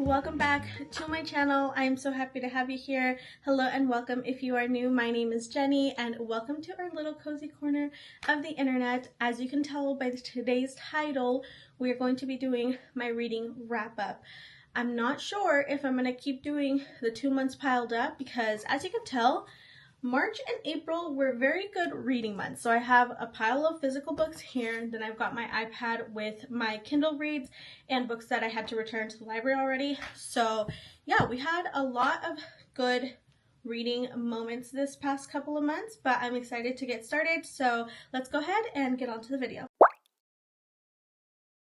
welcome back to my channel. I'm so happy to have you here. Hello and welcome if you are new. My name is Jenny and welcome to our little cozy corner of the internet. As you can tell by today's title, we are going to be doing my reading wrap up. I'm not sure if I'm going to keep doing the 2 months piled up because, as you can tell, March and April were very good reading months. So I have a pile of physical books here. Then I've got my iPad with my Kindle reads and books that I had to return to the library already. So yeah, we had a lot of good reading moments this past couple of months, but I'm excited to get started. So let's go ahead and get on to the video.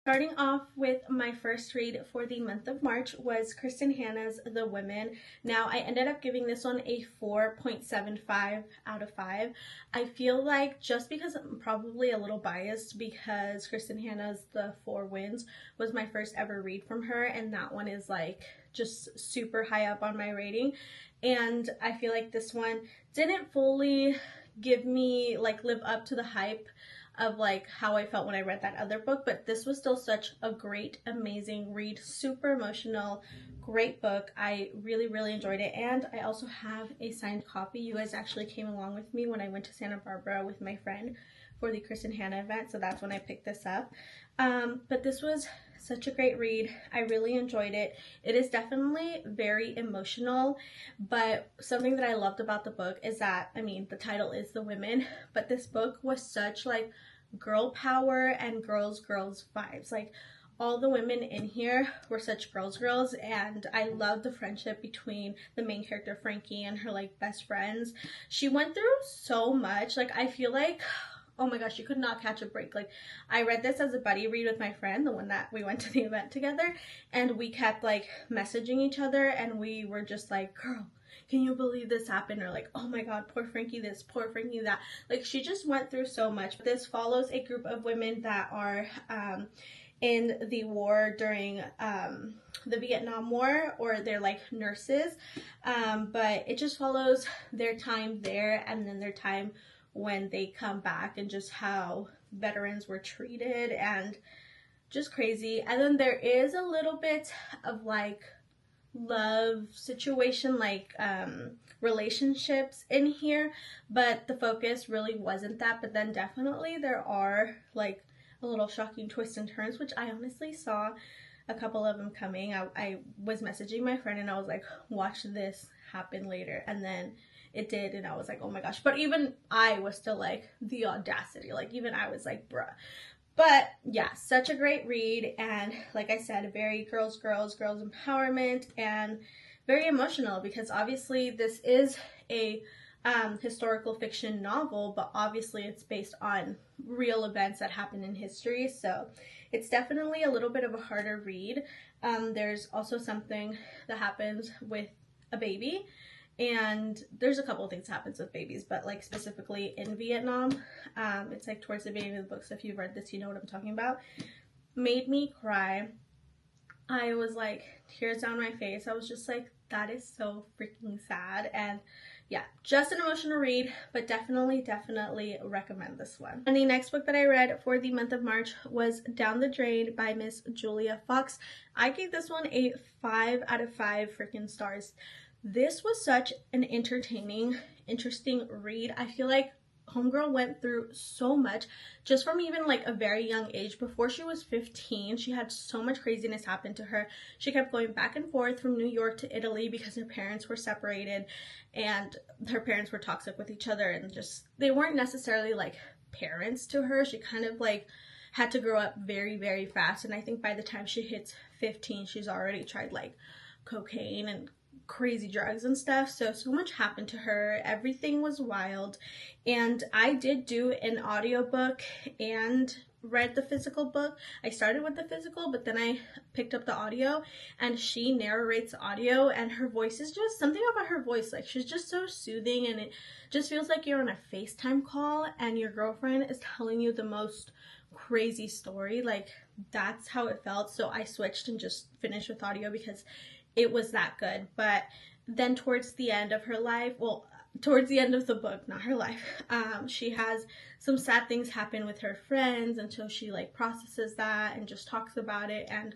Starting off with my first read for the month of March was Kristen Hanna's The Women. Now, I ended up giving this one a 4.75 out of 5. I feel like just because I'm probably a little biased because Kristen Hanna's The Four Winds was my first ever read from her, and that one is like just super high up on my rating. And I feel like this one didn't fully give me, like, live up to the hype of like how I felt when I read that other book, but this was still such a great, amazing read, super emotional, great book. I really enjoyed it, and I also have a signed copy. You guys actually came along with me when I went to Santa Barbara with my friend for the Kristen Hanna event, so that's when I picked this up. But this was such a great read. I really enjoyed it. It is definitely very emotional, but something that I loved about the book is that, I mean, the title is The Women, but this book was such like girl power and girls vibes. Like, all the women in here were such girls, and I loved the friendship between the main character Frankie and her like best friends. She went through so much. Like, I feel like, oh my gosh, you could not catch a break. Like, I read this as a buddy read with my friend, the one that we went to the event together, and we kept like messaging each other, and we were just like, girl, can you believe this happened? Or like, oh my god, poor Frankie this, poor Frankie that. Like, she just went through so much. This follows a group of women that are in the war during the Vietnam War, or they're like nurses, but it just follows their time there and then their time when they come back, and just how veterans were treated, and just crazy. And then there is a little bit of like love situation, like relationships in here, but the focus really wasn't that. But then definitely there are like a little shocking twists and turns, which I honestly saw a couple of them coming. I was messaging my friend and I was like, watch this happen later, and then it did, and I was like, oh my gosh. But even I was still like, the audacity, like even I was like, bruh. But yeah, such a great read, and like I said, very girls empowerment, and very emotional, because obviously this is a historical fiction novel, but obviously it's based on real events that happened in history, so it's definitely a little bit of a harder read. There's also something that happens with a baby, and there's a couple of things that happens with babies, but like specifically in Vietnam, it's like towards the beginning of the book, so if you've read this, you know what I'm talking about. Made me cry. I was like, tears down my face. I was just like, that is so freaking sad. And yeah, just an emotional read, but definitely recommend this one. And the next book that I read for the month of March was Down the Drain by Miss Julia Fox. I gave this one a 5 out of 5 freaking stars. This was such an entertaining, interesting read. I feel like homegirl went through so much just from even like a very young age. Before she was 15, she had so much craziness happen to her. She kept going back and forth from New York to Italy because her parents were separated, and her parents were toxic with each other, and just, they weren't necessarily like parents to her. She kind of like had to grow up very fast, and I think by the time she hits 15, she's already tried like cocaine and crazy drugs and stuff. So much happened to her. Everything was wild. And I did do an audiobook and read the physical book. I started with the physical, but then I picked up the audio, and she narrates audio, and her voice is just something about her voice. Like, she's just so soothing, and it just feels like you're on a FaceTime call and your girlfriend is telling you the most crazy story. Like, that's how it felt. So I switched and just finished with audio because it was that good. But then towards the end of her life, well, towards the end of the book, not her life, she has some sad things happen with her friends until she like processes that and just talks about it. And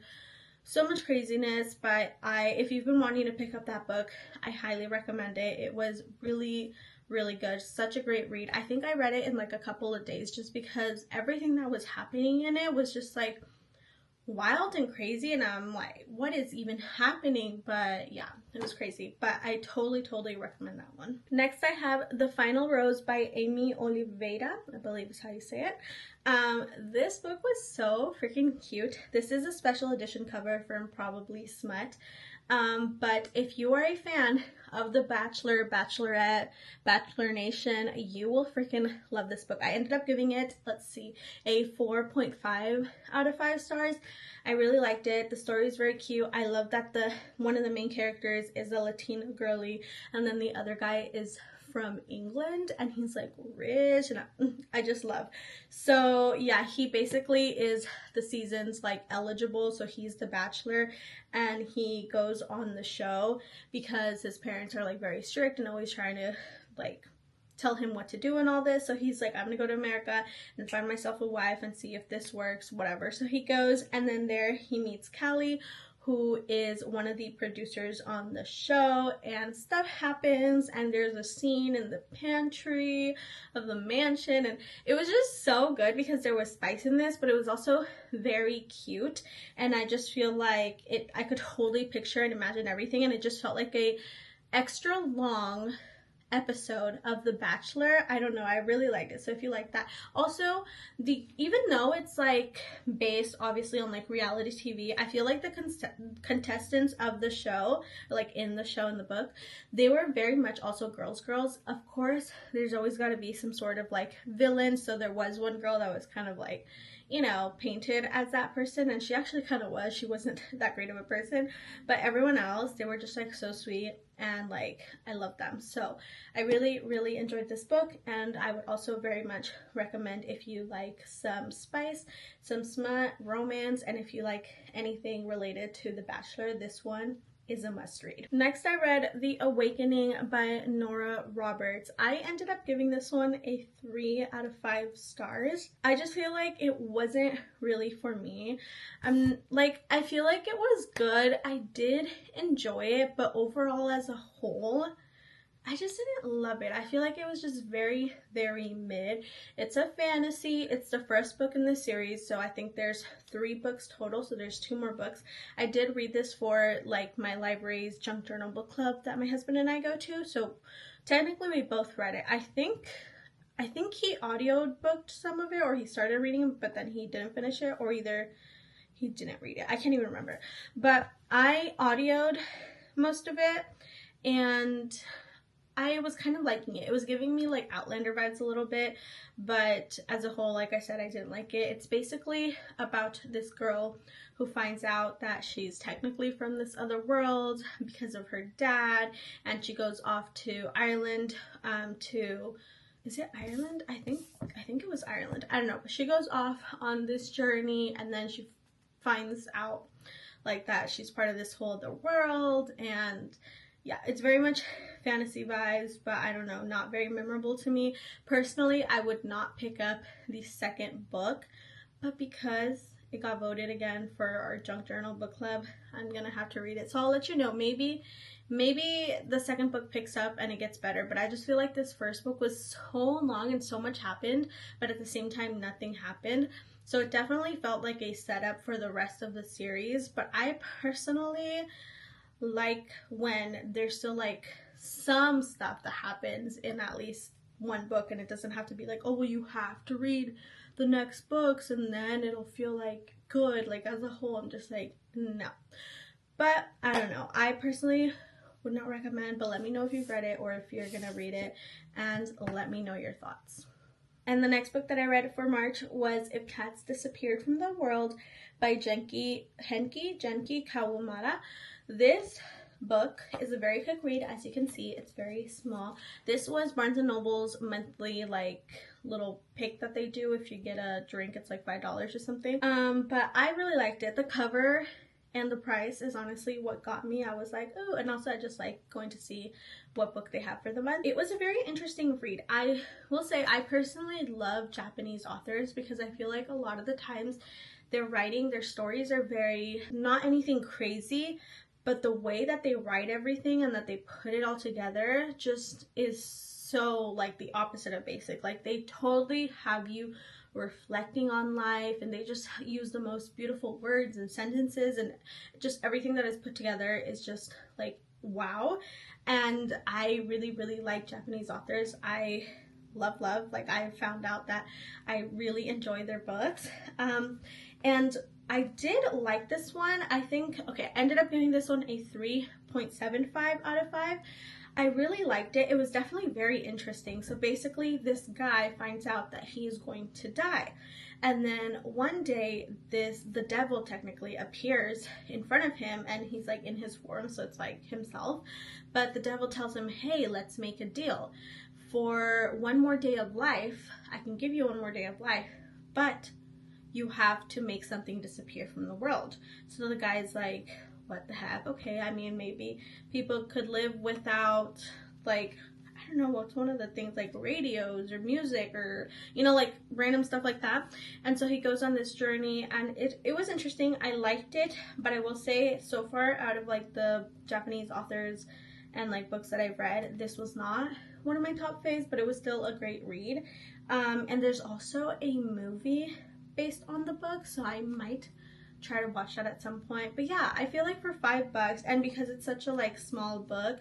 so much craziness, but if you've been wanting to pick up that book, I highly recommend it. It was really, really good. Such a great read. I think I read it in like a couple of days just because everything that was happening in it was just like wild and crazy, and I'm like, what is even happening? But yeah, it was crazy, but I totally recommend that one. Next I have The Final Rose by Amy Oliveira, I believe is how you say it. This book was so freaking cute. This is a special edition cover from Probably Smut. But if you are a fan of The Bachelor, Bachelorette, Bachelor Nation, you will freaking love this book. I ended up giving it, let's see, a 4.5 out of 5 stars. I really liked it. The story is very cute. I love that one of the main characters is a Latina girly, and then the other guy is from England, and he's like rich, and I just love. So yeah, he basically is the season's like eligible, so he's the bachelor, and he goes on the show because his parents are like very strict and always trying to like tell him what to do and all this. So he's like, I'm gonna go to America and find myself a wife and see if this works, whatever. So he goes, and then there he meets Callie, who is one of the producers on the show, and stuff happens, and there's a scene in the pantry of the mansion, and it was just so good because there was spice in this, but it was also very cute, and I just feel like I could totally picture and imagine everything, and it just felt like a extra long episode of The Bachelor. I don't know, I really liked it. So if you like that, also even though it's like based obviously on like reality TV, I feel like the contestants of the show, like in the show in the book, they were very much also girls. Of course there's always got to be some sort of like villain, so there was one girl that was kind of like, you know, painted as that person, and she actually kind of was. She wasn't that great of a person, but everyone else, they were just like so sweet, and like I love them. So I really enjoyed this book, and I would also very much recommend if you like some spice, some smut, romance, and if you like anything related to The Bachelor, this one is a must read. Next I read The Awakening by Nora Roberts. I ended up giving this one a 3 out of 5 stars. I just feel like it wasn't really for me. I feel like it was good. I did enjoy it, but overall as a whole, I just didn't love it. I feel like it was just very mid. It's a fantasy. It's the first book in the series, so I think there's 3 books total, so there's 2 more books. I did read this for like my library's junk journal book club that my husband and I go to, so technically we both read it. I think he audiobooked some of it, or he started reading it, but then he didn't finish it, or either he didn't read it. I can't even remember. But I audioed most of it, and I was kind of liking it. It was giving me like Outlander vibes a little bit, but as a whole, like I said, I didn't like it. It's basically about this girl who finds out that she's technically from this other world because of her dad, and she goes off to Ireland is it Ireland? I think it was Ireland. I don't know, but she goes off on this journey, and then she finds out like that she's part of this whole other world, and yeah, it's very much fantasy vibes, but I don't know, not very memorable to me. Personally, I would not pick up the second book, but because it got voted again for our junk journal book club, I'm gonna have to read it. So I'll let you know, maybe the second book picks up and it gets better, but I just feel like this first book was so long and so much happened, but at the same time nothing happened. So it definitely felt like a setup for the rest of the series, but I personally like when there's still like some stuff that happens in at least one book, and it doesn't have to be like, oh well, you have to read the next books and then it'll feel like good. Like as a whole, I'm just like, no. But I don't know, I personally would not recommend, but let me know if you've read it or if you're gonna read it, and let me know your thoughts. And the next book that I read for March was If Cats Disappeared from the World by Genki Kawamata. This book is a very quick read. As you can see, it's very small. This was Barnes & Noble's monthly like little pick that they do. If you get a drink, it's like $5 or something. But I really liked it. The cover and the price is honestly what got me. I was like, oh, and also I just like going to see what book they have for the month. It was a very interesting read. I will say I personally love Japanese authors because I feel like a lot of the times their writing, their stories are very, not anything crazy, but the way that they write everything and that they put it all together just is so like the opposite of basic. Like they totally have you reflecting on life, and they just use the most beautiful words and sentences, and just everything that is put together is just like wow. And I really like Japanese authors. I love like I found out that I really enjoy their books, and I did like this one. I think, okay, I ended up giving this one a 3.75 out of 5. I really liked it. It was definitely very interesting. So basically this guy finds out that he is going to die. And then one day the devil technically appears in front of him, and he's like in his form, so it's like himself. But the devil tells him, hey, let's make a deal. For one more day of life, I can give you one more day of life, but you have to make something disappear from the world. So the guy's like, what the heck? Okay, I mean, maybe people could live without, like, I don't know, what's one of the things, like radios or music or, you know, like random stuff like that. And so he goes on this journey, and it was interesting. I liked it, but I will say so far out of like the Japanese authors and like books that I've read, this was not one of my top faves, but it was still a great read. And there's also a movie based on the book, so I might try to watch that at some point. But yeah, I feel like for $5, and because it's such a like small book,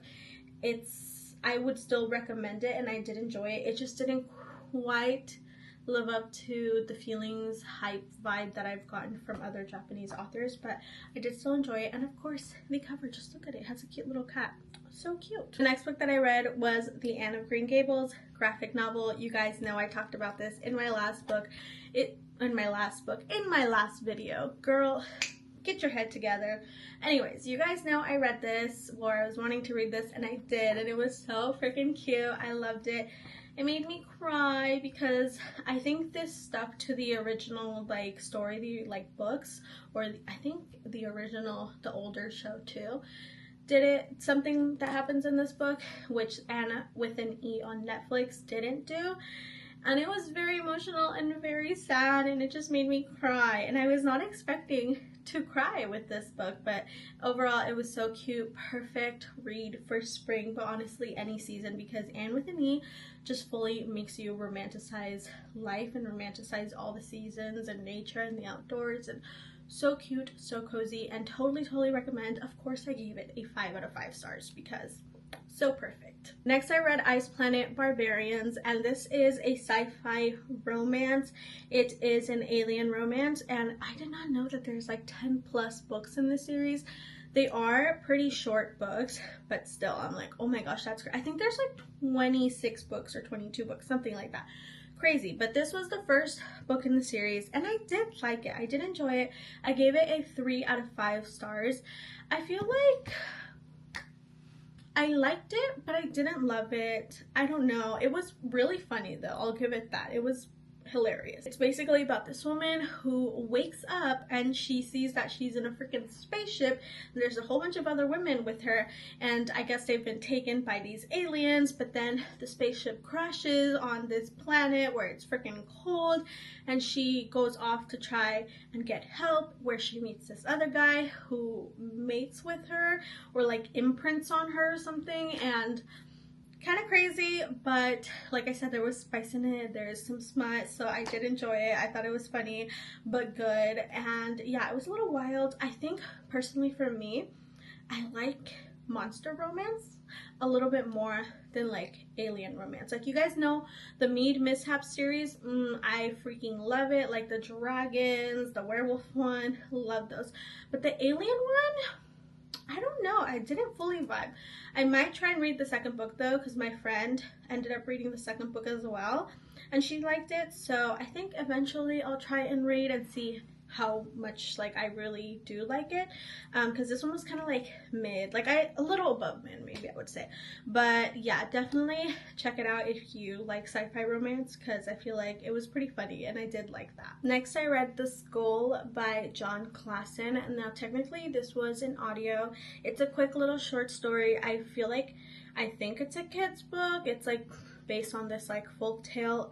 I would still recommend it, and I did enjoy it. It just didn't quite live up to the feelings, hype, vibe that I've gotten from other Japanese authors, but I did still enjoy it. And of course, the cover, just look at it. It has a cute little cat. So cute. The next book that I read was the Anne of Green Gables graphic novel. You guys know I talked about this in my last book. In my last video. Girl, get your head together. Anyways, you guys know I read this, or I was wanting to read this, and I did, and it was so freaking cute. I loved it. It made me cry because I think this stuck to the original like story, the like books, or I think the original, the older show too. Something that happens in this book, which Anna with an E on Netflix didn't do. And it was very emotional and very sad, and it just made me cry. And I was not expecting to cry with this book, but overall it was so cute. Perfect read for spring, but honestly any season, because Anne with an E just fully makes you romanticize life and romanticize all the seasons and nature and the outdoors, and so cute, so cozy, and totally recommend. Of course I gave it a 5 out of 5 stars because so perfect. Next I read Ice Planet Barbarians, and this is a sci-fi romance. It is an alien romance, and I did not know that there's like 10 plus books in this series. They are pretty short books, but still I'm like, oh my gosh, that's great. I think there's like 26 books or 22 books, something like that. Crazy. But this was the first book in the series, and I did like it. I did enjoy it. I gave it a 3 out of 5 stars. I feel like I liked it, but I didn't love it. I don't know. It was really funny though. I'll give it that. It was hilarious. It's basically about this woman who wakes up and she sees that she's in a freaking spaceship. There's a whole bunch of other women with her, and I guess they've been taken by these aliens, but then the spaceship crashes on this planet where it's freaking cold, and she goes off to try and get help, where she meets this other guy who mates with her or like imprints on her or something, and kind of crazy, but like I said, there was spice in it, there's some smut, so I did enjoy it. I thought it was funny but good, and yeah, it was a little wild. I think personally for me, I like monster romance a little bit more than like alien romance. Like you guys know the Mead Mishap series, I freaking love it. Like the dragons, the werewolf one, love those. But the alien one, I don't know, I didn't fully vibe. I might try and read the second book though, because my friend ended up reading the second book as well, and she liked it, so I think eventually I'll try and read and see how much like I really do like it, because this one was kind of like mid, like a little above mid maybe I would say. But yeah, definitely check it out if you like sci-fi romance, because I feel like it was pretty funny and I did like that. Next I read The Skull by John Klassen. Now technically this was an audio. It's a quick little short story. I think it's a kid's book. It's like based on this like folk tale,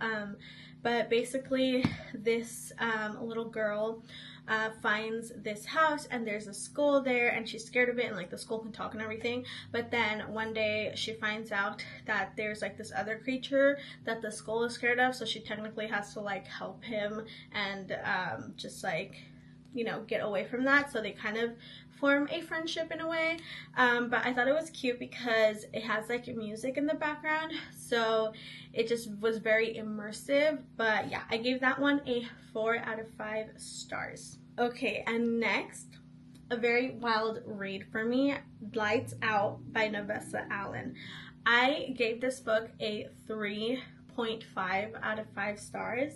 but basically this little girl finds this house and there's a skull there and she's scared of it, and like the skull can talk and everything. But then one day she finds out that there's like this other creature that the skull is scared of, so she technically has to like help him and just like, you know, get away from that. So they kind of form a friendship in a way. But I thought it was cute because it has like music in the background, so it just was very immersive. But yeah, I gave that one a 4 out of 5 stars. Okay, and next, a very wild read for me, Lights Out by Nevessa Allen. I gave this book a 3.5 out of 5 stars.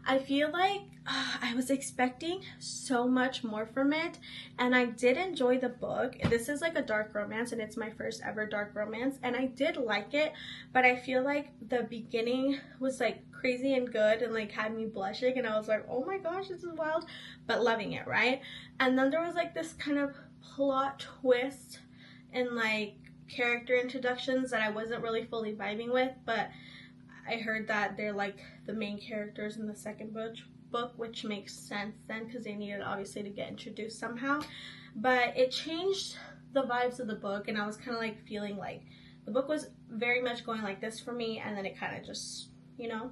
I feel like I was expecting so much more from it, and I did enjoy the book. This is like a dark romance, and it's my first ever dark romance, and I did like it, but I feel like the beginning was like crazy and good and like had me blushing, and I was like, oh my gosh, this is wild, but loving it, right? And then there was like this kind of plot twist and like character introductions that I wasn't really fully vibing with, but I heard that they're like the main characters in the second book, which makes sense then because they needed obviously to get introduced somehow. But it changed the vibes of the book, and I was kind of like feeling like the book was very much going like this for me, and then it kind of just, you know.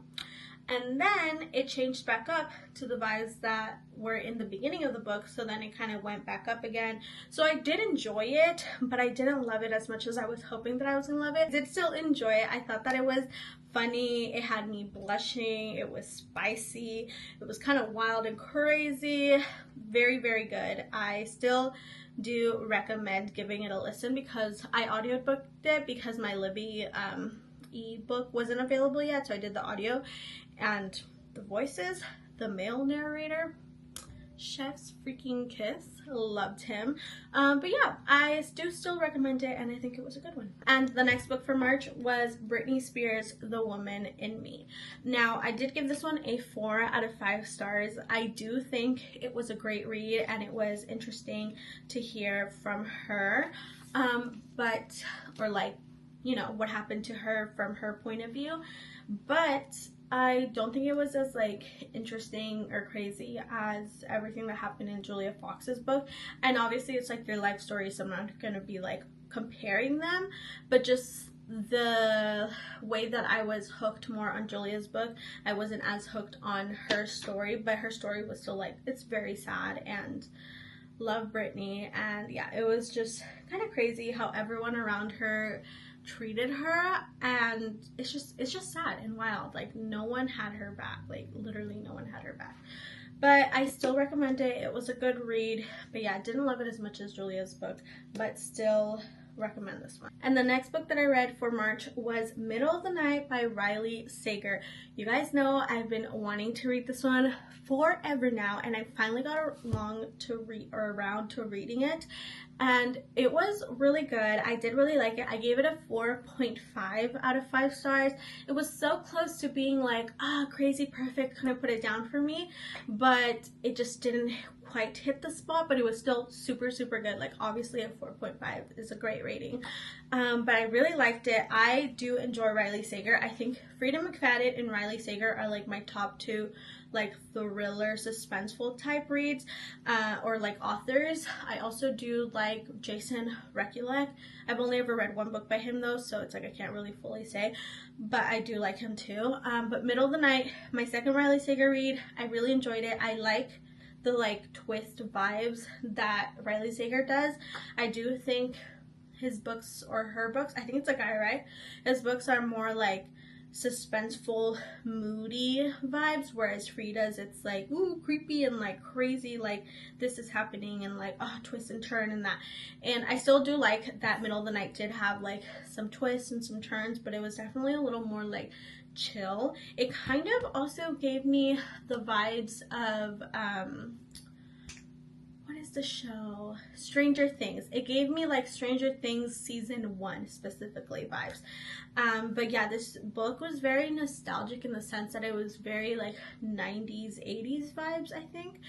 And then it changed back up to the vibes that were in the beginning of the book, so then it kind of went back up again. So I did enjoy it, but I didn't love it as much as I was hoping that I was gonna love it. I did still enjoy it. I thought that it was funny, it had me blushing, it was spicy, it was kind of wild and crazy. Very, very good. I still do recommend giving it a listen, because I audiobooked it because my Libby ebook wasn't available yet, so I did the audio. And the voices, the male narrator, chef's freaking kiss, loved him. But yeah, I do still recommend it, and I think it was a good one. And the next book for March was Brittney Spears' The Woman in Me. Now, I did give this one a 4 out of 5 stars. I do think it was a great read, and it was interesting to hear from her, or like, you know, what happened to her from her point of view. But I don't think it was as like interesting or crazy as everything that happened in Julia Fox's book. And obviously it's like their life story, so I'm not gonna be like comparing them, but just the way that I was hooked more on Julia's book, I wasn't as hooked on her story, but her story was still like, it's very sad, and love Brittney. And yeah, it was just kind of crazy how everyone around her treated her, and it's just sad and wild. Like, no one had her back, like literally no one had her back. But I still recommend it. It was a good read, but yeah, didn't love it as much as Julia's book, but still recommend this one. And the next book that I read for March was Middle of the Night by Riley Sager. You guys know I've been wanting to read this one forever now, and I finally got around to reading it, and it was really good. I did really like it. I gave it a 4.5 out of 5 stars. It was so close to being like, crazy perfect, kind of put it down for me, but it just didn't quite hit the spot. But it was still super, super good. Like, obviously a 4.5 is a great rating, but I really liked it. I do enjoy Riley Sager. I think Frida McFadden and Riley Sager are like my top 2 like thriller suspenseful type reads, or like authors. I also do like Jason Rekulek. I've only ever read one book by him though, so it's like I can't really fully say, but I do like him too. But Middle of the Night, my second Riley Sager read, I really enjoyed it. I like the like twist vibes that Riley Sager does. I do think his books, or her books, I think it's a guy, right? His books are more like suspenseful, moody vibes, whereas Frida's, it's like, ooh, creepy and like crazy, like this is happening, and like, oh, twist and turn and that. And I still do like that Middle of the Night did have like some twists and some turns, but it was definitely a little more like chill. It kind of also gave me the vibes of is the show? Stranger Things. It gave me like Stranger Things season 1 specifically vibes. But yeah, this book was very nostalgic in the sense that it was very like 90s, 80s vibes, I think.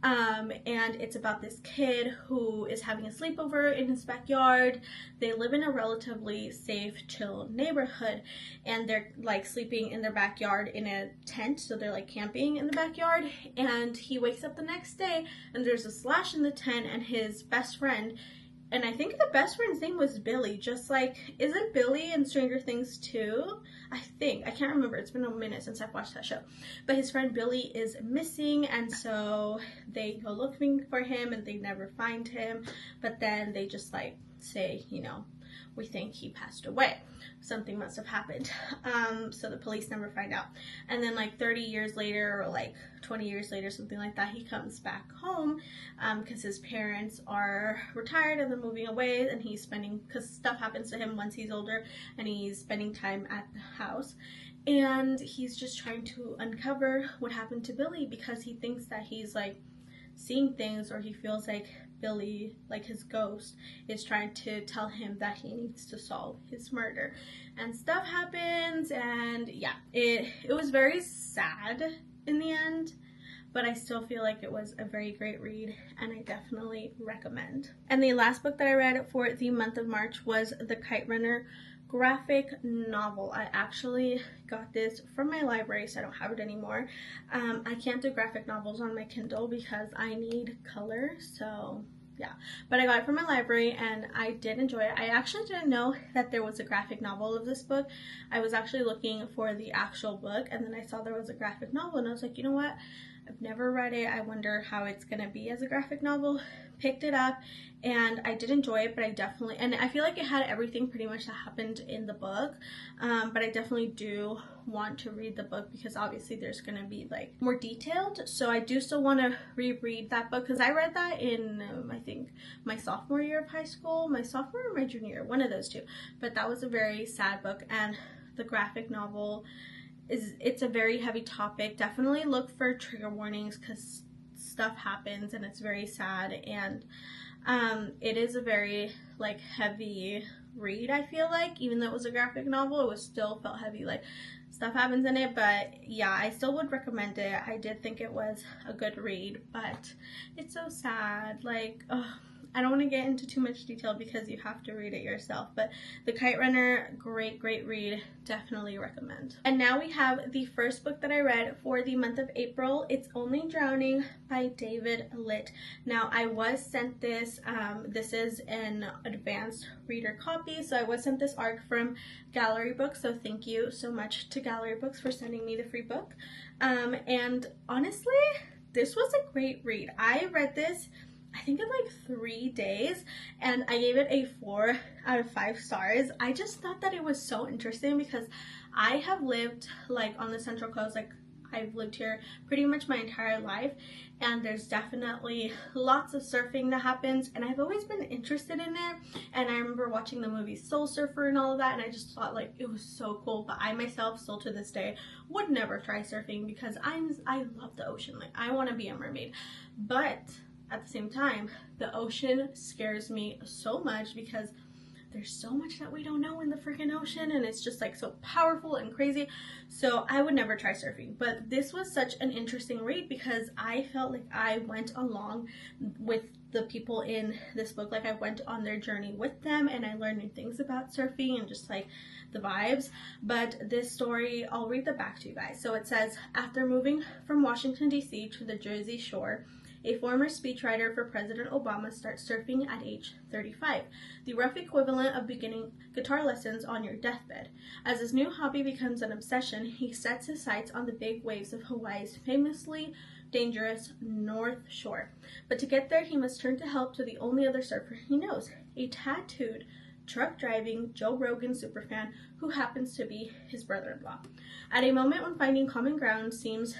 And it's about this kid who is having a sleepover in his backyard. They live in a relatively safe, chill neighborhood, and they're like sleeping in their backyard in a tent, so they're like camping in the backyard. And he wakes up the next day and there's a slash in the tent, and his best friend, and I think the best friend's name was Billy, just like, isn't Billy in Stranger Things too? I can't remember, it's been a minute since I've watched that show. But his friend Billy is missing, and so they go looking for him and they never find him. But then they just like say, you know, we think he passed away. Something must have happened. So the police never find out. And then like 30 years later, or like 20 years later, something like that, he comes back home because his parents are retired and they're moving away, and he's spending, because stuff happens to him once he's older, and he's spending time at the house. And he's just trying to uncover what happened to Billy, because he thinks that he's like seeing things, or he feels like Billy, like his ghost, is trying to tell him that he needs to solve his murder. And stuff happens, and yeah, it was very sad in the end, but I still feel like it was a very great read, and I definitely recommend. And the last book that I read for the month of March was the Kite Runner graphic novel. I actually got this from my library, so I don't have it anymore. I can't do graphic novels on my Kindle because I need color, so yeah. But I got it from my library and I did enjoy it. I actually didn't know that there was a graphic novel of this book. I was actually looking for the actual book, and then I saw there was a graphic novel, and I was like, you know what? I've never read it. I wonder how it's gonna be as a graphic novel. Picked it up and I did enjoy it, but I definitely, and I feel like it had everything pretty much that happened in the book, but I definitely do want to read the book because obviously there's gonna be like more detailed, so I do still want to reread that book because I read that in I think my sophomore year of high school, my sophomore or my junior year, one of those two. But that was a very sad book, and the graphic novel it's a very heavy topic. Definitely look for trigger warnings because stuff happens and it's very sad, and it is a very like heavy read. I feel like even though it was a graphic novel, it was still felt heavy, like stuff happens in it. But yeah, I still would recommend it. I did think it was a good read, but it's so sad. Like, I don't want to get into too much detail because you have to read it yourself, but The Kite Runner, great read, definitely recommend. And now we have the first book that I read for the month of April. It's Only Drowning by David Litt. Now I was sent this, this is an advanced reader copy, so I was sent this ARC from Gallery Books, so thank you so much to Gallery Books for sending me the free book. And honestly, this was a great read. I read this I think in like 3 days, and I gave it a 4 out of 5 stars. I just thought that it was so interesting because I have lived like on the Central Coast, like I've lived here pretty much my entire life, and there's definitely lots of surfing that happens, and I've always been interested in it. And I remember watching the movie Soul Surfer and all of that, and I just thought like it was so cool. But I myself still to this day would never try surfing because I love the ocean. Like I want to be a mermaid, but at the same time, the ocean scares me so much because there's so much that we don't know in the freaking ocean, and it's just like so powerful and crazy. So I would never try surfing. But this was such an interesting read because I felt like I went along with the people in this book. Like I went on their journey with them, and I learned new things about surfing and just like the vibes. But this story, I'll read the back to you guys. So it says, after moving from Washington D.C. to the Jersey Shore, a former speechwriter for President Obama starts surfing at age 35, the rough equivalent of beginning guitar lessons on your deathbed. As his new hobby becomes an obsession, he sets his sights on the big waves of Hawaii's famously dangerous North Shore. But to get there, he must turn to help to the only other surfer he knows, a tattooed, truck-driving Joe Rogan superfan who happens to be his brother-in-law. At a moment when finding common ground seems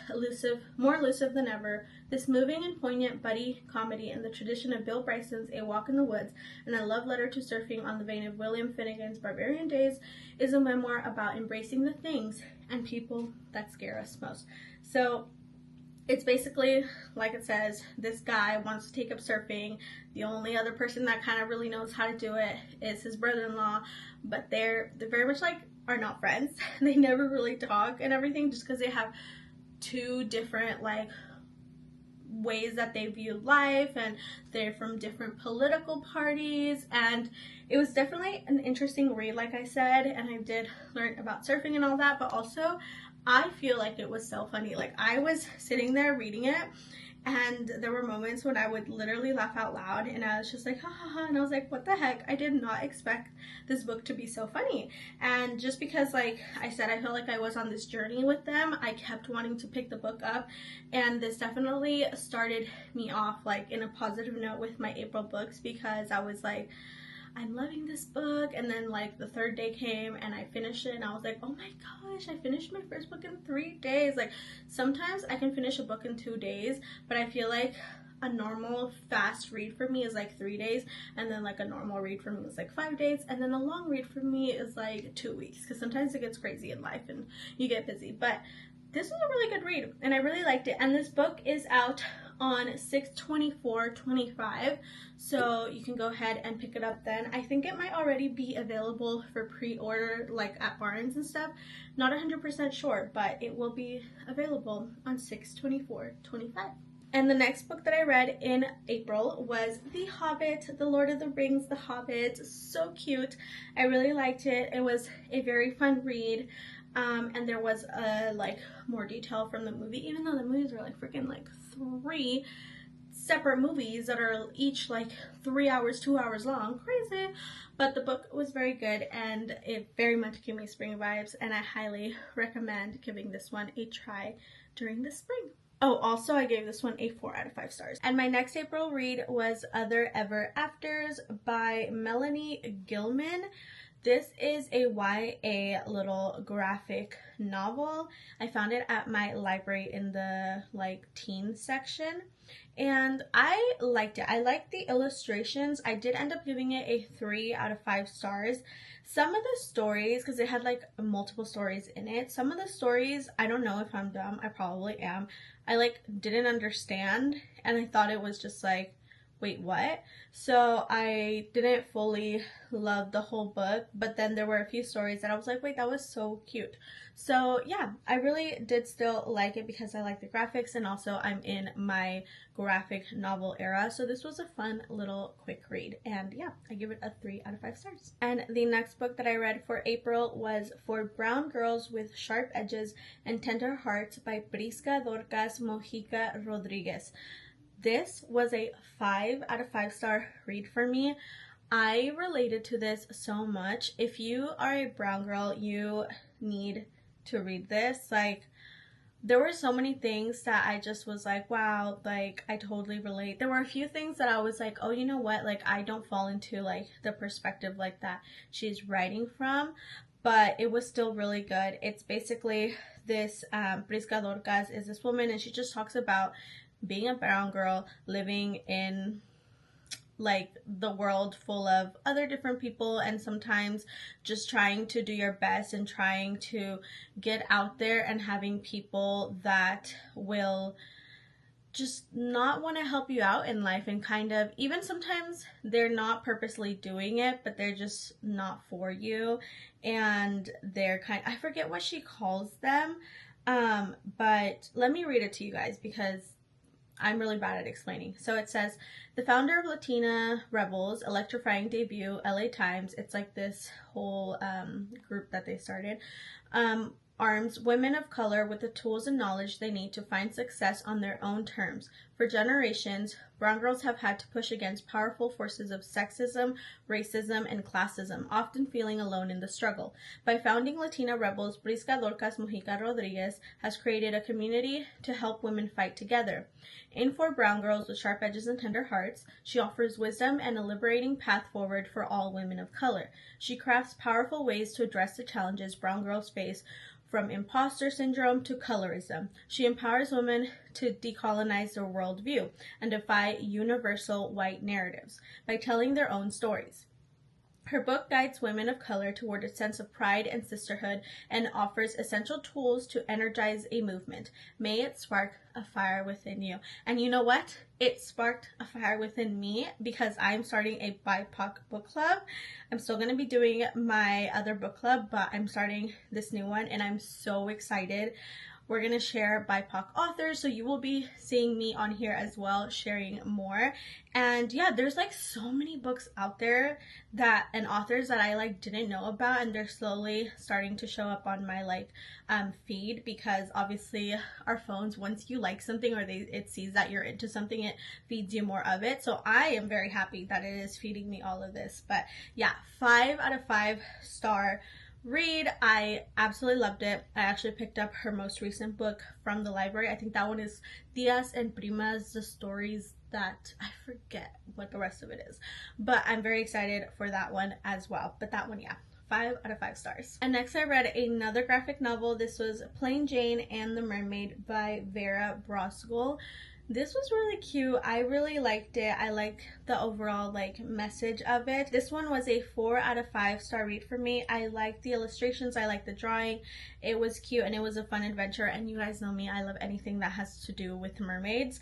more elusive than ever, this moving and poignant buddy comedy in the tradition of Bill Bryson's A Walk in the Woods and a love letter to surfing on the vein of William Finnegan's Barbarian Days is a memoir about embracing the things and people that scare us most. So It's basically, like it says, this guy wants to take up surfing. The only other person that kind of really knows how to do it is his brother-in-law, but they're very much like are not friends. They never really talk and everything, just because they have two different like ways that they view life, and they're from different political parties. And it was definitely an interesting read, like I said, and I did learn about surfing and all that, but also I feel like it was so funny. Like, I was sitting there reading it, and there were moments when I would literally laugh out loud, and I was just like, ha ha ha, and I was like, what the heck? I did not expect this book to be so funny. And just because, like I said, I felt like I was on this journey with them, I kept wanting to pick the book up, and this definitely started me off like in a positive note with my April books, because I was like, I'm loving this book. And then like the third day came and I finished it, and I was like, oh my gosh, I finished my first book in 3 days. Like, sometimes I can finish a book in 2 days, but I feel like a normal fast read for me is like 3 days, and then like a normal read for me is like 5 days, and then a long read for me is like 2 weeks, because sometimes it gets crazy in life and you get busy. But this was a really good read and I really liked it. And this book is out on 6/24/25, so you can go ahead and pick it up then. I think it might already be available for pre-order like at Barnes and stuff. Not 100% sure, but it will be available on 6/24/25. And the next book that I read in April was The Hobbit, The Lord of the Rings, The Hobbit. So cute. I really liked it. It was a very fun read. And there was like more detail from the movie, even though the movies are like freaking like 3 separate movies that are each like 3 hours, 2 hours long. Crazy. But the book was very good, and it very much gave me spring vibes, and I highly recommend giving this one a try during the spring. Oh, also I gave this one a 4 out of 5 stars. And my next April read was Other Ever Afters by Melanie Gillman. This is a YA little graphic novel. I found it at my library in the like teen section, and I liked it. I liked the illustrations. I did end up giving it a 3 out of 5 stars. Some of the stories, because it had like multiple stories in it, some of the stories, I don't know if I'm dumb, I probably am, I like didn't understand, and I thought it was just like, wait, what? So I didn't fully love the whole book, but then there were a few stories that I was like, wait, that was so cute. So yeah, I really did still like it because I like the graphics, and also I'm in my graphic novel era. So this was a fun little quick read, and yeah, I give it a 3 out of 5 stars. And the next book that I read for April was For Brown Girls with Sharp Edges and Tender Hearts by Prisca, Dorcas, Mojica, Rodriguez. This was a 5 out of 5 star read for me. I related to this so much. If you are a brown girl, you need to read this. Like, there were so many things that I just was like, wow, like I totally relate. There were a few things that I was like, oh, you know what, like I don't fall into like the perspective like that she's writing from, but it was still really good. It's basically this Prisca Dorcas is this woman, and she just talks about being a brown girl living in like the world full of other different people, and sometimes just trying to do your best and trying to get out there, and having people that will just not want to help you out in life, and kind of even sometimes they're not purposely doing it, but they're just not for you, and they're I forget what she calls them, but let me read it to you guys because I'm really bad at explaining. So it says, the founder of Latina Rebels, electrifying debut, LA Times, it's like this whole group that they started, arms women of color with the tools and knowledge they need to find success on their own terms. For generations, brown girls have had to push against powerful forces of sexism, racism, and classism, often feeling alone in the struggle. By founding Latina Rebels, Prisca Dorcas Mojica Rodriguez has created a community to help women fight together. In For Brown Girls with Sharp Edges and Tender Hearts, she offers wisdom and a liberating path forward for all women of color. She crafts powerful ways to address the challenges brown girls face, from imposter syndrome to colorism. She empowers women to decolonize their worldview and defy universal white narratives by telling their own stories. Her book guides women of color toward a sense of pride and sisterhood and offers essential tools to energize a movement. May it spark a fire within you. And you know what? It sparked a fire within me because I'm starting a BIPOC book club. I'm still going to be doing my other book club, but I'm starting this new one and I'm so excited. We're going to share BIPOC authors, so you will be seeing me on here as well, sharing more. And yeah, there's like so many books out there that, and authors that I like didn't know about, and they're slowly starting to show up on my like feed, because obviously our phones, once you like something or it sees that you're into something, it feeds you more of it. So I am very happy that it is feeding me all of this. But yeah, 5 out of 5 star read. I absolutely loved it. I actually picked up her most recent book from the library. I think that one is Tías and Primas, the stories that I forget what the rest of it is, but I'm very excited for that one as well. But that one, yeah, 5 out of 5 stars. And next I read another graphic novel. This was Plain Jane and the Mermaid by Vera Brosgol. This was really cute. I really liked it. I liked the overall like message of it. This one was a 4 out of 5 star read for me. I liked the illustrations. I liked the drawing. It was cute and it was a fun adventure. And you guys know me, I love anything that has to do with mermaids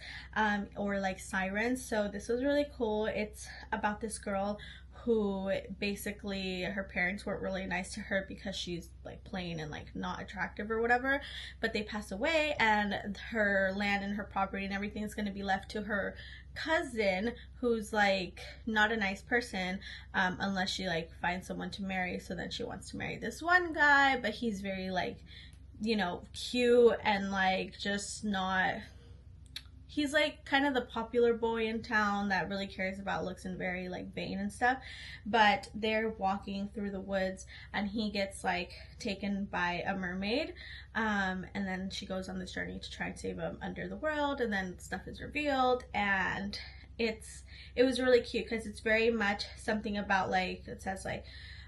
or like sirens. So this was really cool. It's about this girl who basically, her parents weren't really nice to her because she's like plain and like not attractive or whatever, but they pass away and her land and her property and everything is going to be left to her cousin, who's like not a nice person unless she like finds someone to marry. So then she wants to marry this one guy, but he's very like, you know, cute and like just not, he's like kind of the popular boy in town that really cares about looks and very like vain and stuff. But they're walking through the woods and he gets like taken by a mermaid, and then she goes on this journey to try and save him under the world, and then stuff is revealed. And it was really cute because it's very much something about like, it says like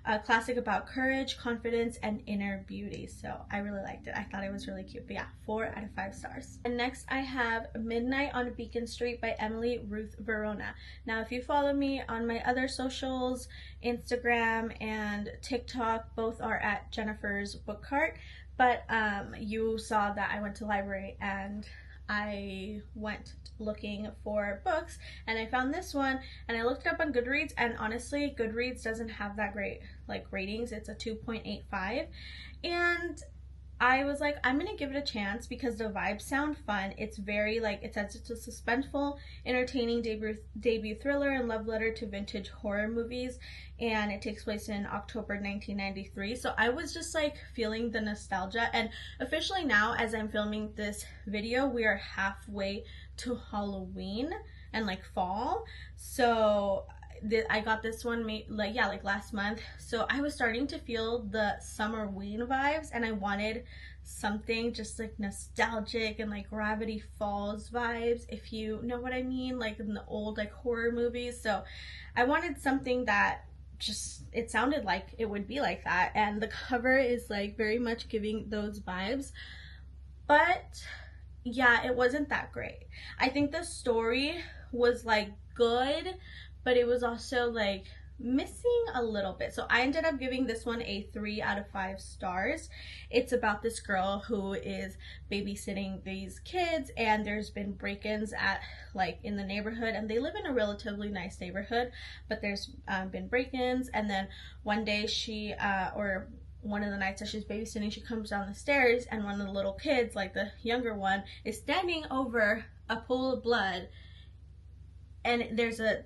a classic about courage, confidence, and inner beauty. So I really liked it. I thought it was really cute. But yeah, 4 out of 5 stars. And next I have Midnight on Beacon Street by Emily Ruth Verona. Now if you follow me on my other socials, Instagram and TikTok, both are at Jennifer's Book Cart. But you saw that I went to the library and I went looking for books and I found this one and I looked it up on Goodreads, and honestly Goodreads doesn't have that great like ratings. It's a 2.85, and I was like, I'm gonna give it a chance because the vibes sound fun. It's very like, it says it's a suspenseful, entertaining debut thriller and love letter to vintage horror movies, and it takes place in October 1993. So I was just like feeling the nostalgia, and officially now as I'm filming this video, we are halfway to Halloween and like fall. So I got this one like last month, so I was starting to feel the summerween vibes, and I wanted something just like nostalgic and like Gravity Falls vibes, if you know what I mean, like in the old like horror movies. So I wanted something that just, it sounded like it would be like that, and the cover is like very much giving those vibes. But yeah, it wasn't that great. I think the story was like good, but it was also like missing a little bit. So I ended up giving this one a 3 out of 5 stars. It's about this girl who is babysitting these kids, and there's been break-ins at like in the neighborhood, and they live in a relatively nice neighborhood, but there's been break-ins. And then one day she or one of the nights that she's babysitting, she comes down the stairs and one of the little kids, like the younger one, is standing over a pool of blood, and there's a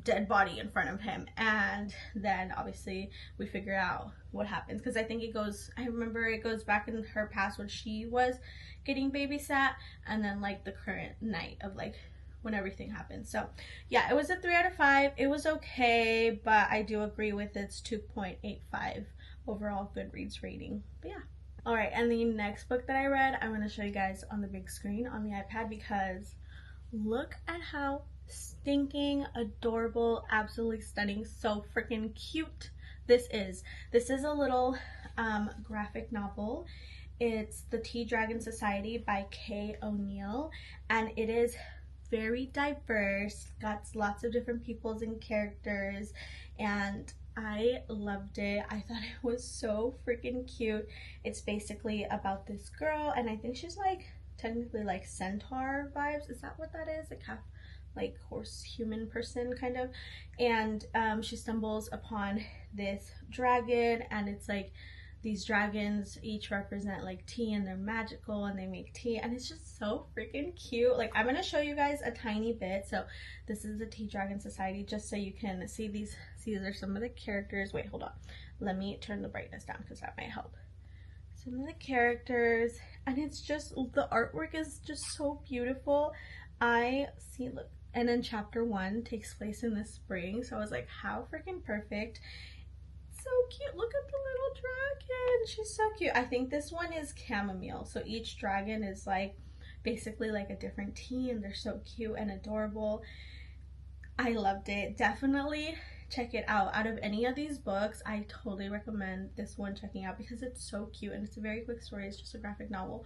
dead body in front of him. And then obviously we figure out what happens, because I think I remember it goes back in her past when she was getting babysat, and then like the current night of like when everything happened. So yeah, it was a 3 out of 5. It was okay, but I do agree with its 2.85 overall Goodreads rating. But yeah. Alright, and the next book that I read, I'm going to show you guys on the big screen on the iPad, because look at how stinking adorable, absolutely stunning, so freaking cute this is. This is a little graphic novel. It's The Tea Dragon Society by Kay O'Neill, and it is very diverse, got lots of different peoples and characters, and I loved it. I thought it was so freaking cute. It's basically about this girl, and I think she's like technically like centaur vibes. Is that what that is? Like half like horse human person kind of. And she stumbles upon this dragon, and it's like these dragons each represent like tea, and they're magical and they make tea, and it's just so freaking cute. Like, I'm gonna show you guys a tiny bit. So this is the Tea Dragon Society, just so you can see these. See, these are some of the characters. Wait, hold on, let me turn the brightness down because that might help. Some of the characters, and it's just, the artwork is just so beautiful. I see, look, and then chapter 1 takes place in the spring, so I was like, how freaking perfect. So cute. Look at the little dragon. She's so cute. I think this one is chamomile. So each dragon is like basically like a different tea, and they're so cute and adorable. I loved it. Definitely check it out. Out of any of these books, I totally recommend this one checking out because it's so cute, and it's a very quick story. It's just a graphic novel,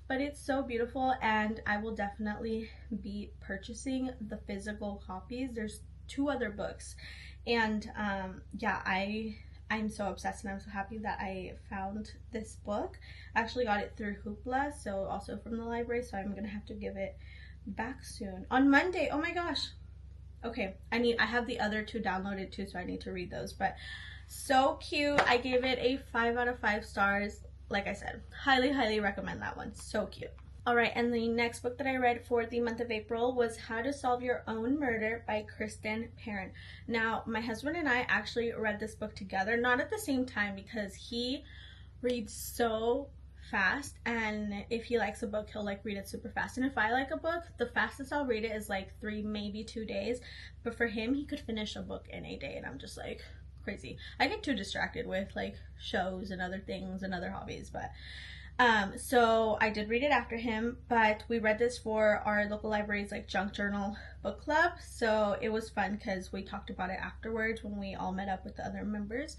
but it's so beautiful, and I will definitely be purchasing the physical copies. There's 2 other books, and yeah, I'm so obsessed, and I'm so happy that I found this book. I actually got it through Hoopla, so also from the library, so I'm gonna have to give it back soon on Monday. Oh my gosh. Okay, I have the other 2 downloaded too, so I need to read those. But so cute. I gave it a 5 out of 5 stars. Like I said, highly recommend that one. So cute. All right, and the next book that I read for the month of April was How to Solve Your Own Murder by Kristen, Perrin. Now, my husband and I actually read this book together, not at the same time, because he reads so fast, and if he likes a book, he'll like read it super fast. And if I like a book, the fastest I'll read it is like 3, maybe 2 days. But for him, he could finish a book in a day, and I'm just like crazy. I get too distracted with like shows and other things and other hobbies, but so I did read it after him. But we read this for our local library's like junk journal book club, so it was fun because we talked about it afterwards when we all met up with the other members.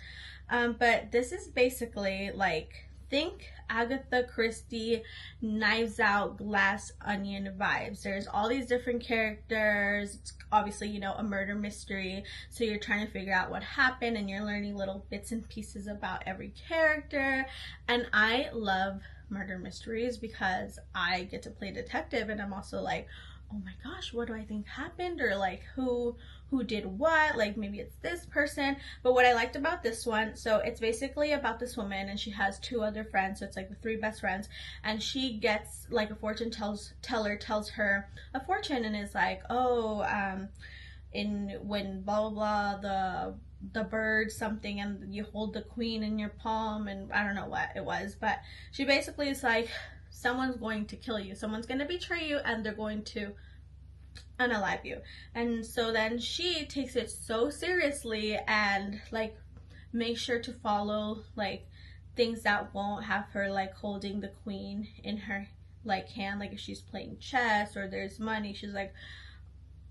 But this is basically like, think Agatha Christie, Knives Out, Glass Onion vibes. There's all these different characters. It's obviously, you know, a murder mystery, so you're trying to figure out what happened, and you're learning little bits and pieces about every character. And I love murder mysteries because I get to play detective, and I'm also like, oh my gosh, what do I think happened, or like who did what, like maybe it's this person. But what I liked about this one, so it's basically about this woman, and she has 2 other friends, so it's like the 3 best friends, and she gets like a fortune teller tells her a fortune, and is like, oh, in when blah blah blah, the bird something, and you hold the queen in your palm, and I don't know what it was, but she basically is like, someone's going to kill you, someone's going to betray you, and they're going to unalive you. And so then she takes it so seriously, and like makes sure to follow like things that won't have her like holding the queen in her like hand. Like if she's playing chess or there's money, she's like,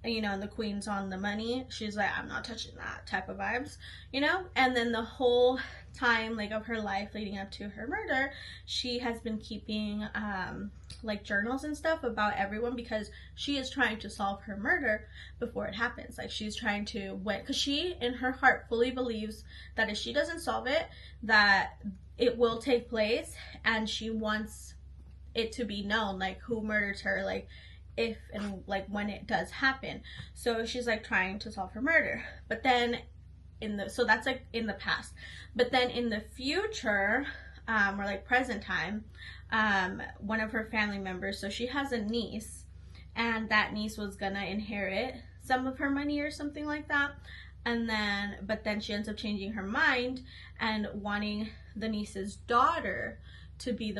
you know, and the queen's on the money, she's like, I'm not touching that type of vibes, you know. And then the whole time like of her life leading up to her murder, she has been keeping like journals and stuff about everyone, because she is trying to solve her murder before it happens. Like she's trying to win, because she in her heart fully believes that if she doesn't solve it, that it will take place, and she wants it to be known like who murdered her, like if and like when it does happen. So she's like trying to solve her murder. But then so that's like in the past, but then in the future, or like present time, one of her family members, so she has a niece, and that niece was gonna inherit some of her money or something like that, and then but then she ends up changing her mind and wanting the niece's daughter to be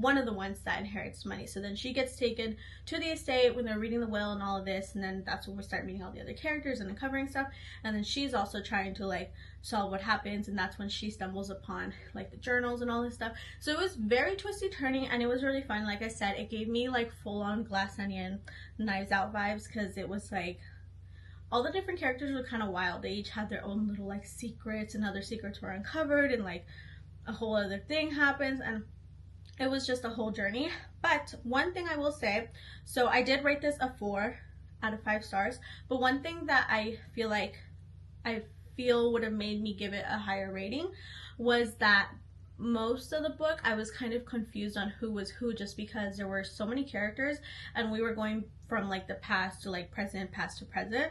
one of the ones that inherits money. So then she gets taken to the estate when they're reading the will and all of this, and then that's when we start meeting all the other characters and uncovering stuff. And then she's also trying to like solve what happens, and that's when she stumbles upon like the journals and all this stuff. So it was very twisty turning, and it was really fun. Like I said, it gave me like full-on Glass Onion, Knives Out vibes, because it was like all the different characters were kind of wild. They each had their own little like secrets, and other secrets were uncovered, and like a whole other thing happens, and it was just a whole journey. But one thing I will say, so I did rate this a 4 out of 5 stars, but one thing that I feel like I feel would have made me give it a higher rating was that most of the book I was kind of confused on who was who, just because there were so many characters and we were going from like the past to like present, past to present,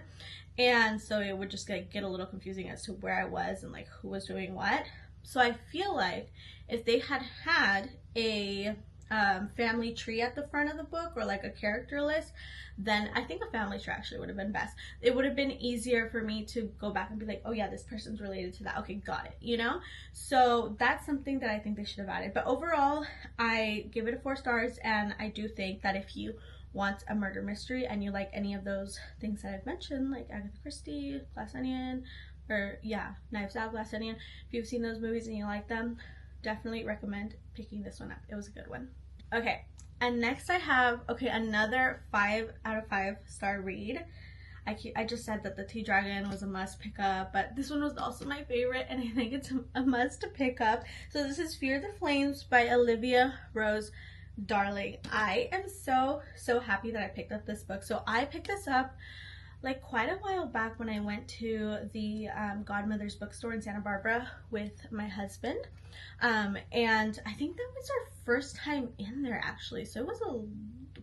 and so it would just like get a little confusing as to where I was and like who was doing what. So I feel like if they had had a family tree at the front of the book, or like a character list, then I think a family tree actually would have been best. It would have been easier for me to go back and be like, oh yeah, this person's related to that, okay, got it, you know? So that's something that I think they should have added. But overall, I give it a 4 stars, and I do think that if you want a murder mystery and you like any of those things that I've mentioned, like Agatha Christie, Glass Onion, or yeah, Knives Out, Glass Onion, if you've seen those movies and you like them, definitely recommend picking this one up. It was a good one. Okay, and next I have, another 5 out of 5 star read. I just said that the Tea Dragon was a must pick up, but this one was also my favorite, and I think it's a must to pick up. So this is Fear the Flames by Olivia Rose Darling. I am so happy that I picked up this book. So I picked this up like quite a while back when I went to the Godmother's bookstore in Santa Barbara with my husband, and I think that was our first time in there actually, so it was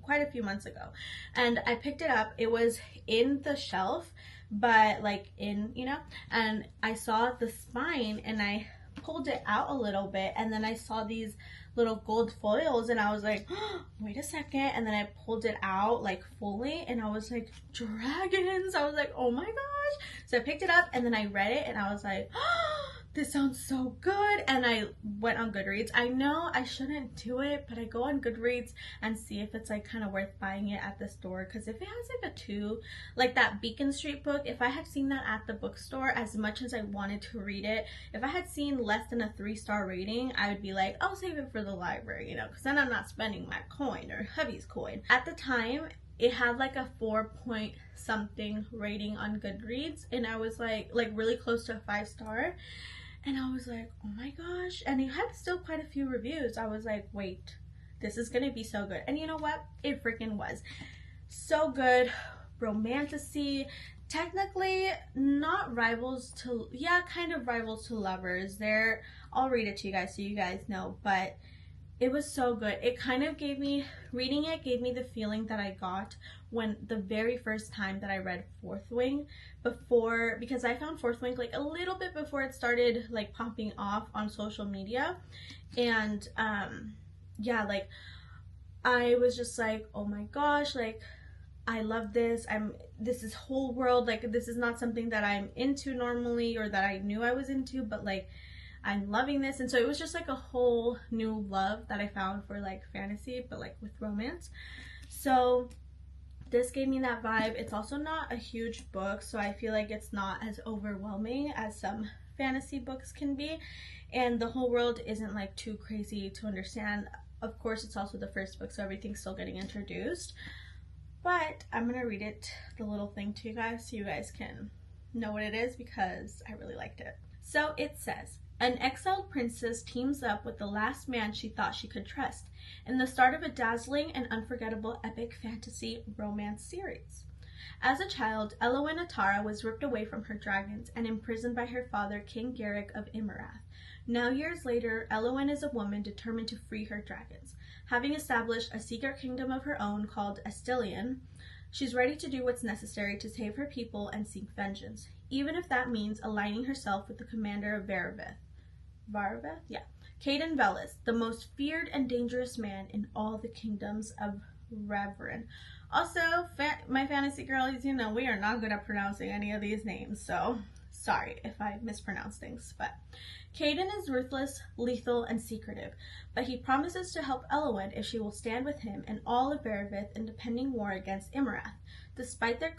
quite a few months ago, and I picked it up. It was in the shelf, but like in, you know, and I saw the spine and I pulled it out a little bit, and then I saw these little gold foils, and I was like, oh, wait a second, and then I pulled it out like fully, and I was like, dragons. I was like, oh my gosh. So I picked it up, and then I read it, and I was like, oh, this sounds so good. And I went on Goodreads. I know I shouldn't do it, but I go on Goodreads and see if it's like kind of worth buying it at the store, because if it has like a 2, like that Beacon Street book, if I had seen that at the bookstore, as much as I wanted to read it, if I had seen less than a 3-star rating, I would be like, I'll save it for the library, you know, because then I'm not spending my coin or hubby's coin. At the time, it had like a 4 point something rating on Goodreads, and I was like really close to a 5-star. And I was like, oh my gosh. And it had still quite a few reviews. I was like, wait, this is going to be so good. And you know what? It freaking was. So good. Romantasy. Technically, not rivals to, yeah, kind of rivals to Lovers. I'll read it to you guys so you guys know. But it was so good. It kind of gave me, reading it gave me the feeling that I got when the very first time that I read Fourth Wing, because I found Fourth Wing like a little bit before it started like popping off on social media. And yeah, like I was just like, oh my gosh, like I love this. This is whole world, like this is not something that I'm into normally or that I knew I was into, but like I'm loving this. And so it was just like a whole new love that I found for like fantasy, but like with romance. So this gave me that vibe. It's also not a huge book, so I feel like it's not as overwhelming as some fantasy books can be, and the whole world isn't like too crazy to understand. Of course, it's also the first book, so everything's still getting introduced, but I'm gonna read it, the little thing, to you guys so you guys can know what it is, because I really liked it. So it says, an exiled princess teams up with the last man she thought she could trust in the start of a dazzling and unforgettable epic fantasy romance series. As a child, Elowyn Atara was ripped away from her dragons and imprisoned by her father, King Garrick of Imarath. Now, years later, Elowyn is a woman determined to free her dragons. Having established a secret kingdom of her own called Estelian, she's ready to do what's necessary to save her people and seek vengeance, even if that means aligning herself with the commander of Varaveth? Yeah. Caden Velis, the most feared and dangerous man in all the kingdoms of Reverin. Also, my fantasy girlies, you know, we are not good at pronouncing any of these names, so sorry if I mispronounce things. But Caden is ruthless, lethal, and secretive, but he promises to help Elowyn if she will stand with him and all of Varavith in the pending war against Imarath. Despite their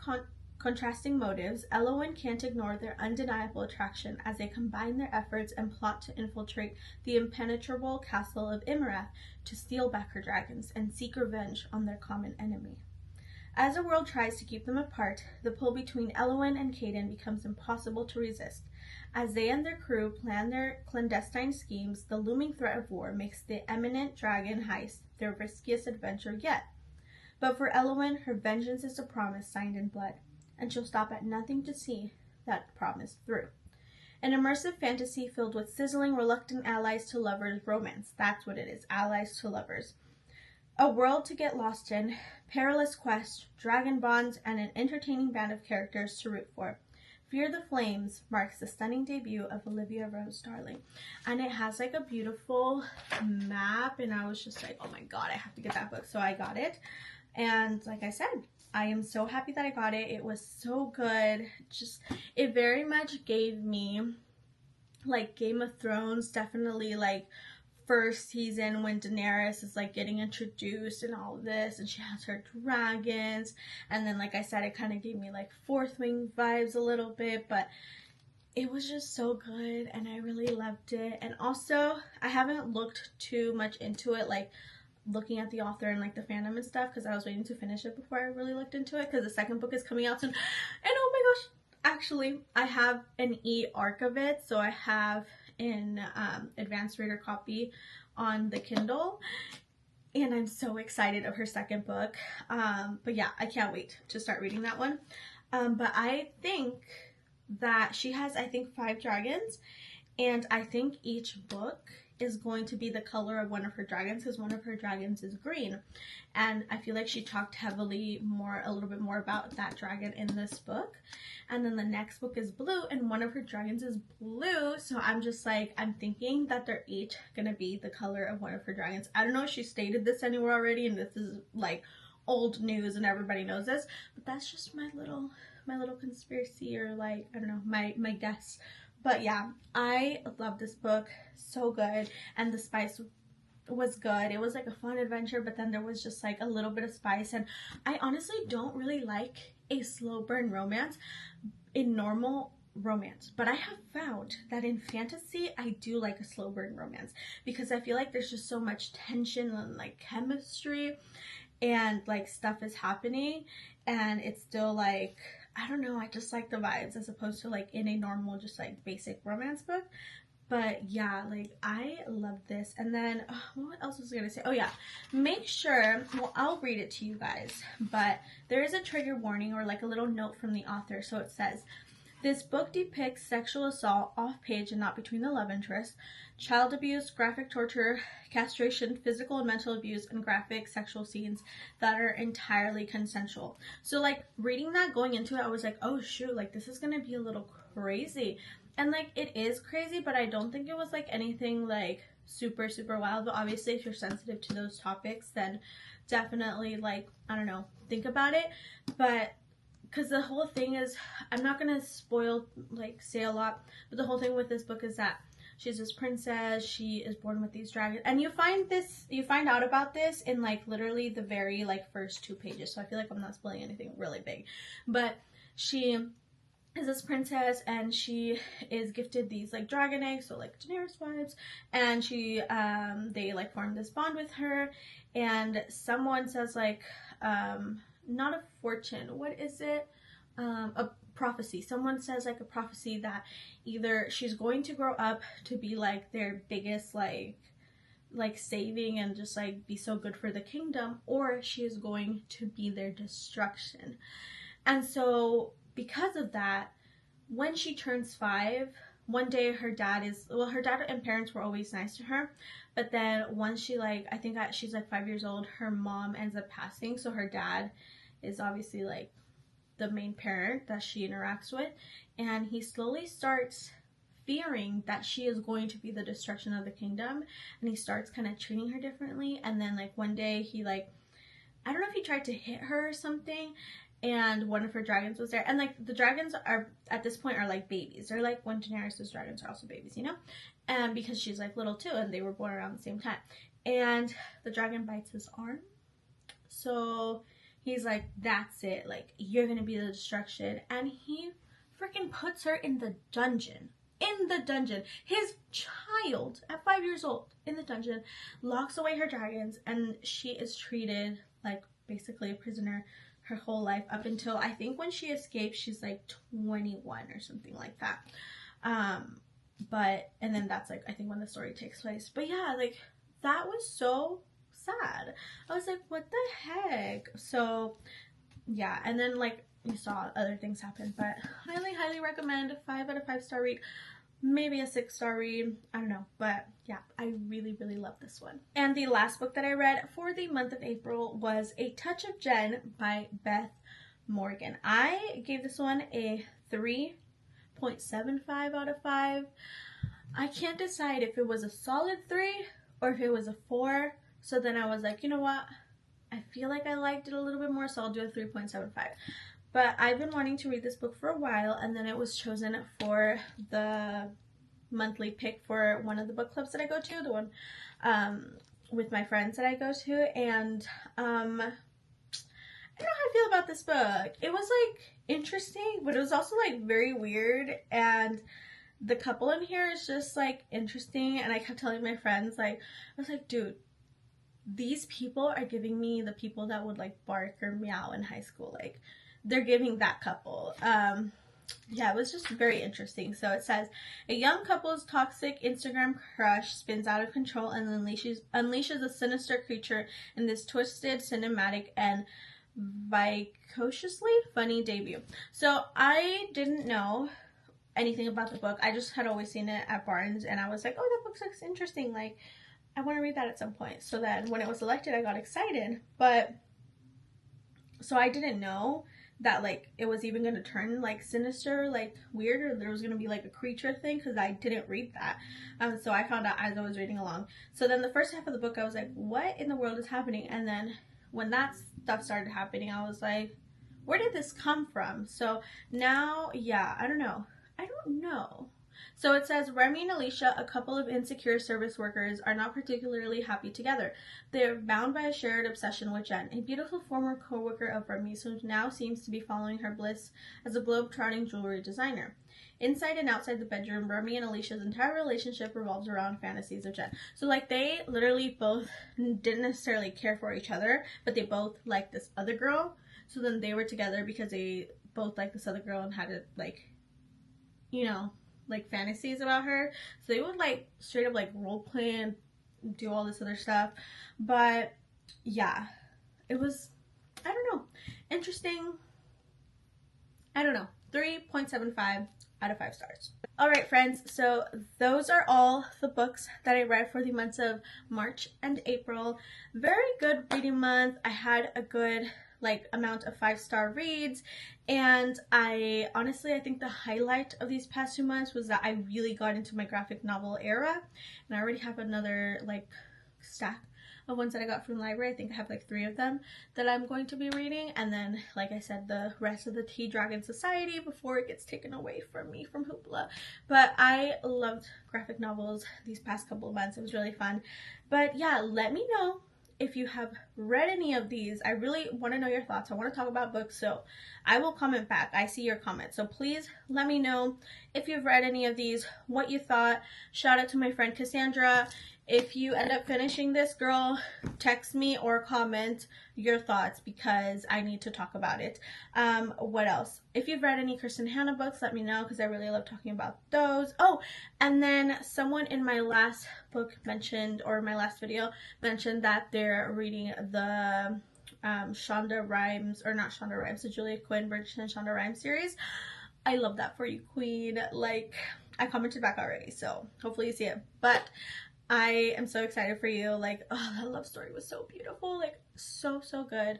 contrasting motives, Elowyn can't ignore their undeniable attraction as they combine their efforts and plot to infiltrate the impenetrable castle of Imarath to steal back her dragons and seek revenge on their common enemy. As the world tries to keep them apart, the pull between Elowyn and Caden becomes impossible to resist. As they and their crew plan their clandestine schemes, the looming threat of war makes the imminent dragon heist their riskiest adventure yet. But for Elowyn, her vengeance is a promise signed in blood, and she'll stop at nothing to see that promise through. An immersive fantasy filled with sizzling, reluctant allies to lovers romance. That's what it is, allies to lovers. A world to get lost in, perilous quest, dragon bonds, and an entertaining band of characters to root for. Fear the Flames marks the stunning debut of Olivia Rose Darling. And it has like a beautiful map, and I was just like, oh my god, I have to get that book. So I got it. And like I said, I am so happy that I got it. It was so good. Just, it very much gave me like Game of Thrones, definitely like first season when Daenerys is like getting introduced and all this, and she has her dragons, and then like I said, it kind of gave me like Fourth Wing vibes a little bit, but it was just so good and I really loved it. And also I haven't looked too much into it, like looking at the author and like the fandom and stuff, because I was waiting to finish it before I really looked into it, because the second book is coming out soon. And oh my gosh, actually I have an e-arc of it, so I have in advanced reader copy on the Kindle, and I'm so excited of her second book. But yeah, I can't wait to start reading that one. But I think that she has, I think, 5 dragons, and I think each book is going to be the color of one of her dragons, because one of her dragons is green, and I feel like she talked heavily a little bit more about that dragon in this book. And then the next book is blue, and one of her dragons is blue, so I'm just like, I'm thinking that they're each gonna be the color of one of her dragons. I don't know if she stated this anywhere already, and this is like old news and everybody knows this, but that's just my little conspiracy, or like, I don't know, my guess. But yeah, I love this book, so good, and the spice was good. It was like a fun adventure, but then there was just like a little bit of spice, and I honestly don't really like a slow burn romance in normal romance, but I have found that in fantasy I do like a slow burn romance, because I feel like there's just so much tension and like chemistry, and like stuff is happening, and it's still like, I don't know, I just like the vibes, as opposed to like in a normal just like basic romance book. But yeah, like I love this. And then what else was I gonna say? Oh yeah, make sure, well, I'll read it to you guys, but there is a trigger warning, or like a little note from the author. So it says, this book depicts sexual assault off page and not between the love interests, child abuse, graphic torture, castration, physical and mental abuse, and graphic sexual scenes that are entirely consensual. So like reading that, going into it, I was like, oh shoot, like this is gonna be a little crazy. And like it is crazy, but I don't think it was like anything like super wild. But obviously if you're sensitive to those topics, then definitely, like, I don't know, think about it. But because the whole thing is, I'm not gonna spoil, like say a lot, but the whole thing with this book is that she's this princess, she is born with these dragons, and you find out about this in like literally the very like first 2 pages, so I feel like I'm not spoiling anything really big. But she is this princess, and she is gifted these like dragon eggs, so like Daenerys vibes, and she they like form this bond with her, and someone says like not a fortune, what is it, a prophecy, someone says like a prophecy that either she's going to grow up to be like their biggest like saving and just like be so good for the kingdom, or she is going to be their destruction. And so because of that, when she turns 5, one day her dad and parents were always nice to her, but then once she like, I think she's like 5 years old, her mom ends up passing, so her dad is obviously like the main parent that she interacts with, and he slowly starts fearing that she is going to be the destruction of the kingdom, and he starts kind of treating her differently. And then like one day he like, I don't know if he tried to hit her or something, and one of her dragons was there, and like the dragons are at this point are like babies. They're like when Daenerys' dragons are also babies, you know, and because she's like little too, and they were born around the same time, and the dragon bites his arm. So he's like, that's it, like you're gonna be the destruction, and he freaking puts her in the dungeon. His child at 5 years old in the dungeon, locks away her dragons, and she is treated like basically a prisoner her whole life, up until I think when she escapes she's like 21 or something like that. But and then that's like I think when the story takes place. But yeah, like that was so sad. I was like, what the heck? So yeah, and then like we saw other things happen, but highly recommend, 5 out of 5 star read. maybe a 6-star read. I don't know, but yeah, I really, really love this one. And the last book that I read for the month of April was A Touch of Jen by Beth Morgan. I gave this one a 3.75 out of 5. I can't decide if it was a solid 3 or if it was a 4. So then I was like, you know what? I feel like I liked it a little bit more, so I'll do a 3.75. But I've been wanting to read this book for a while, and then it was chosen for the monthly pick for one of the book clubs that I go to, the one with my friends that I go to, and I don't know how I feel about this book. It was like interesting, but it was also like very weird, and the couple in here is just like interesting, and I kept telling my friends, like, I was like, dude, these people are giving me the people that would like bark or meow in high school. Like, they're giving that couple. Yeah, it was just very interesting. So it says, a young couple's toxic Instagram crush spins out of control and unleashes a sinister creature in this twisted, cinematic, and viciously funny debut. So I didn't know anything about the book. I just had always seen it at Barnes, and I was like, oh, that book looks interesting. Like, I want to read that at some point. So then when it was selected, I got excited. But so I didn't know that like it was even going to turn like sinister, like weird, or there was going to be like a creature thing, because I didn't read that. So I found out as I was reading along. So then the first half of the book, I was like, what in the world is happening? And then when that stuff started happening, I was like, where did this come from? So now, yeah, I don't know. So it says, Remy and Alicia, a couple of insecure service workers, are not particularly happy together. They are bound by a shared obsession with Jen, a beautiful former co-worker of Remy's who now seems to be following her bliss as a globe-trotting jewelry designer. Inside and outside the bedroom, Remy and Alicia's entire relationship revolves around fantasies of Jen. So like they literally both didn't necessarily care for each other, but they both liked this other girl. So then they were together because they both liked this other girl and had it like, you know, like fantasies about her. So they would like straight up like role play and do all this other stuff. But yeah, it was, I don't know, interesting. I don't know, 3.75 out of 5 stars. All right, friends, so those are all the books that I read for the months of March and April. Very good reading month. I had a good like amount of 5-star reads, and I think the highlight of these past 2 months was that I really got into my graphic novel era, and I already have another like stack of ones that I got from the library. I think I have like 3 of them that I'm going to be reading, and then like I said, the rest of the Tea Dragon Society before it gets taken away from me from Hoopla. But I loved graphic novels these past couple of months. It was really fun. But yeah, let me know if you have read any of these. I really want to know your thoughts. I want to talk about books, so I will comment back. I see your comments, so please let me know if you've read any of these, what you thought. Shout out to my friend Cassandra. If you end up finishing this, girl, text me or comment your thoughts because I need to talk about it. What else? If you've read any Kristen Hanna books, let me know because I really love talking about those. Oh, and then someone in my last book mentioned, or my last video mentioned, that they're reading the Shonda Rhimes, or not Shonda Rhimes, the Julia Quinn, Bridgerton Shonda Rhimes series. I love that for you, queen. Like, I commented back already, so hopefully you see it. But I am so excited for you. Like, oh, that love story was so beautiful. Like, so good.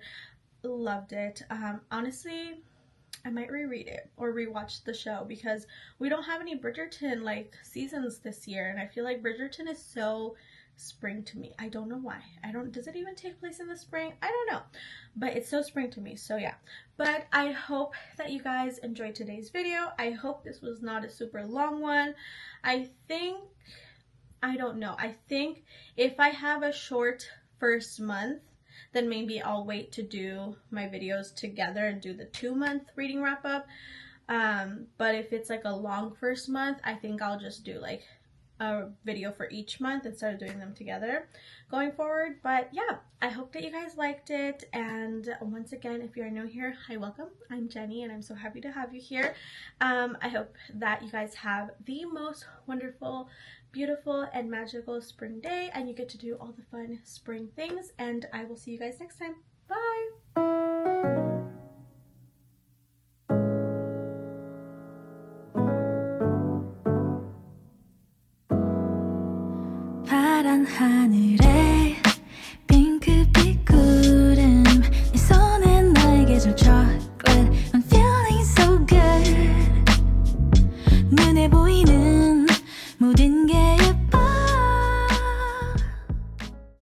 Loved it. Honestly, I might reread it or rewatch the show because we don't have any Bridgerton like seasons this year, and I feel like Bridgerton is so spring to me. I don't know why. Does it even take place in the spring? I don't know, but it's so spring to me. So yeah, but I hope that you guys enjoyed today's video. I hope this was not a super long one. I don't know. I think if I have a short first month, then maybe I'll wait to do my videos together and do the 2-month reading wrap up. But if it's like a long first month, I think I'll just do like a video for each month instead of doing them together going forward. But yeah, I hope that you guys liked it, and once again, if you're new here, hi, welcome. I'm Jenny and I'm so happy to have you here. I hope that you guys have the most wonderful, beautiful, and magical spring day, and you get to do all the fun spring things, and I will see you guys next time. Bye! 하늘에